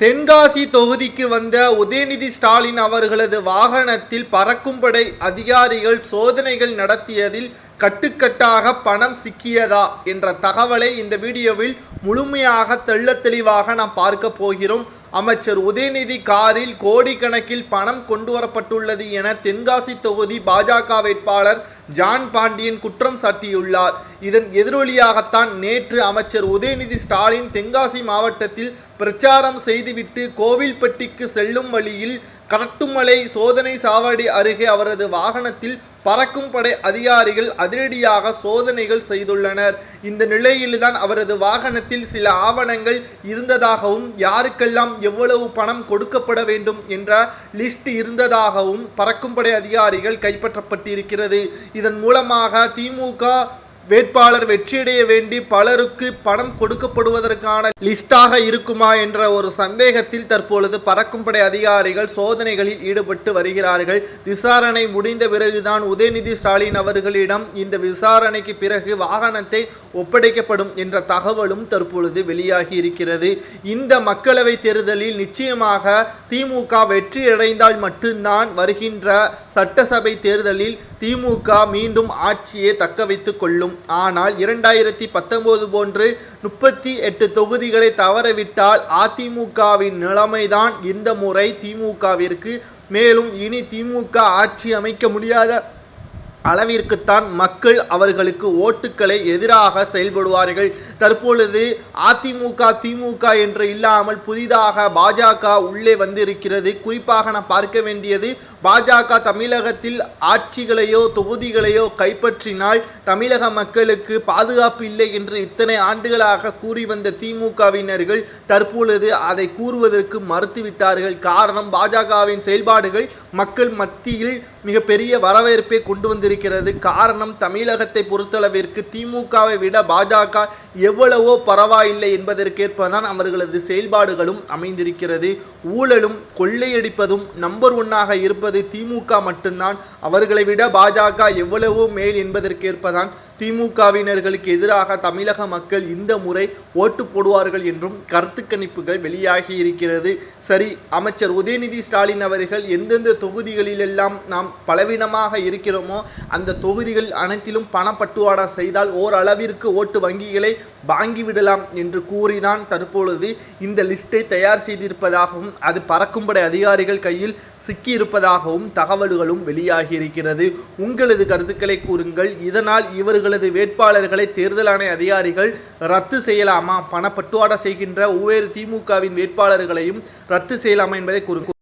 தென்காசி தொகுதிக்கு வந்த உதயநிதி ஸ்டாலின் அவர்களது வாகனத்தில் பறக்கும் படை அதிகாரிகள் சோதனைகள் நடத்தியதில் கட்டுக்கட்டாக பணம் சிக்கியதா என்ற தகவலை இந்த வீடியோவில் முழுமையாக தெளிவாக நாம் பார்க்க போகிறோம். அமைச்சர் உதயநிதி காரில் கோடிக்கணக்கில் பணம் கொண்டு வரப்பட்டுள்ளது என தென்காசி தொகுதி பாஜக வேட்பாளர் ஜான் பாண்டியன் குற்றம் சாட்டியுள்ளார். இதன் எதிரொலியாகத்தான் நேற்று அமைச்சர் உதயநிதி ஸ்டாலின் தென்காசி மாவட்டத்தில் பிரச்சாரம் செய்துவிட்டு கோவில்பட்டிக்கு செல்லும் வழியில் கரட்டுமலை சோதனை சாவடி அருகே அவரது வாகனத்தில் பறக்கும் படை அதிகாரிகள் அதிரடியாக சோதனைகள் செய்துள்ளனர். இந்த நிலையில்தான் அவரது வாகனத்தில் சில ஆவணங்கள் இருந்ததாகவும் யாருக்கெல்லாம் எவ்வளவு பணம் கொடுக்கப்பட வேண்டும் என்ற லிஸ்ட் இருந்ததாகவும் பறக்கும் படை அதிகாரிகள் கைப்பற்றப்பட்டிருக்கிறது. இதன் மூலமாக திமுக வேட்பாளர் வெற்றியடைய வேண்டி பலருக்கு பணம் கொடுக்கப்படுவதற்கான லிஸ்டாக இருக்குமா என்ற ஒரு சந்தேகத்தில் தற்பொழுது பறக்கும் படை அதிகாரிகள் சோதனைகளில் ஈடுபட்டு வருகிறார்கள். விசாரணை முடிந்த பிறகுதான் உதயநிதி ஸ்டாலின் அவர்களிடம் இந்த விசாரணைக்கு பிறகு வாகனத்தை ஒப்படைக்கப்படும் என்ற தகவலும் தற்பொழுது வெளியாகி இருக்கிறது. இந்த மக்களவை தேர்தலில் நிச்சயமாக திமுக வெற்றியடைந்தால் மட்டும்தான் வருகின்ற சட்டசபை தேர்தலில் திமுக மீண்டும் ஆட்சியை தக்க வைத்துக் கொள்ளும். ஆனால் 2019 போன்று 38 தொகுதிகளை தவறவிட்டால் அதிமுகவின் நிலைமைதான் இந்த முறை திமுகவிற்கு. மேலும் இனி திமுக ஆட்சி அமைக்க முடியாத அளவிற்குத்தான் மக்கள் அவர்களுக்கு ஓட்டுக்களை எதிராக செயல்படுவார்கள். தற்பொழுது அதிமுக திமுக என்று இல்லாமல் புதிதாக பாஜக உள்ளே வந்திருக்கிறது. குறிப்பாக நாம் பார்க்க வேண்டியது பாஜக தமிழகத்தில் ஆட்சிகளையோ தொகுதிகளையோ கைப்பற்றினால் தமிழக மக்களுக்கு பாதுகாப்பு இல்லை என்று இத்தனை ஆண்டுகளாக கூறி வந்த திமுகவினர்கள் தற்பொழுது அதை கூறுவதற்கு மறுத்துவிட்டார்கள். காரணம், பாஜகவின் செயல்பாடுகள் மக்கள் மத்தியில் மிகப்பெரிய வரவேற்பை கொண்டு வந்திருக்கிறது. காரணம், தமிழகத்தை பொறுத்தளவிற்கு திமுகவை விட பாஜக எவ்வளவோ பரவாயில்லை என்பதற்கேற்பதான் அவர்களது செயல்பாடுகளும் அமைந்திருக்கிறது. ஊழலும் கொள்ளையடிப்பதும் நம்பர் 1 இருப்பது திமுக மட்டும்தான். அவர்களை விட பாஜக எவ்வளவோ மேல் என்பதற்கேற்பதான் திமுகவினர்களுக்கு எதிராக தமிழக மக்கள் இந்த முறை ஓட்டு போடுவார்கள் என்றும் கருத்து கணிப்புகள் வெளியாகி இருக்கிறது. சரி, அமைச்சர் உதயநிதி ஸ்டாலின் அவர்கள் எந்தெந்த தொகுதிகளிலெல்லாம் நாம் பலவீனமாக இருக்கிறோமோ அந்த தொகுதிகள் அனைத்திலும் பணப்பட்டுவாடா செய்தால் ஓரளவிற்கு ஓட்டு வங்கிகளை வாங்கிவிடலாம் என்று கூறிதான் தற்பொழுது இந்த லிஸ்ட்டை தயார் செய்திருப்பதாகவும் அது பறக்கும்படை அதிகாரிகள் கையில் சிக்கியிருப்பதாகவும் தகவல்களும் வெளியாகி இருக்கிறது. உங்களது கருத்துக்களை கூறுங்கள். இதனால் இவர்களது வேட்பாளர்களை தேர்தல் ஆணைய அதிகாரிகள் ரத்து செய்யலாமா, பணப்பட்டுவாடா செய்கின்ற ஒவ்வொரு திமுகவின் வேட்பாளர்களையும் ரத்து செய்யலாமா என்பதை கூறுங்கள்.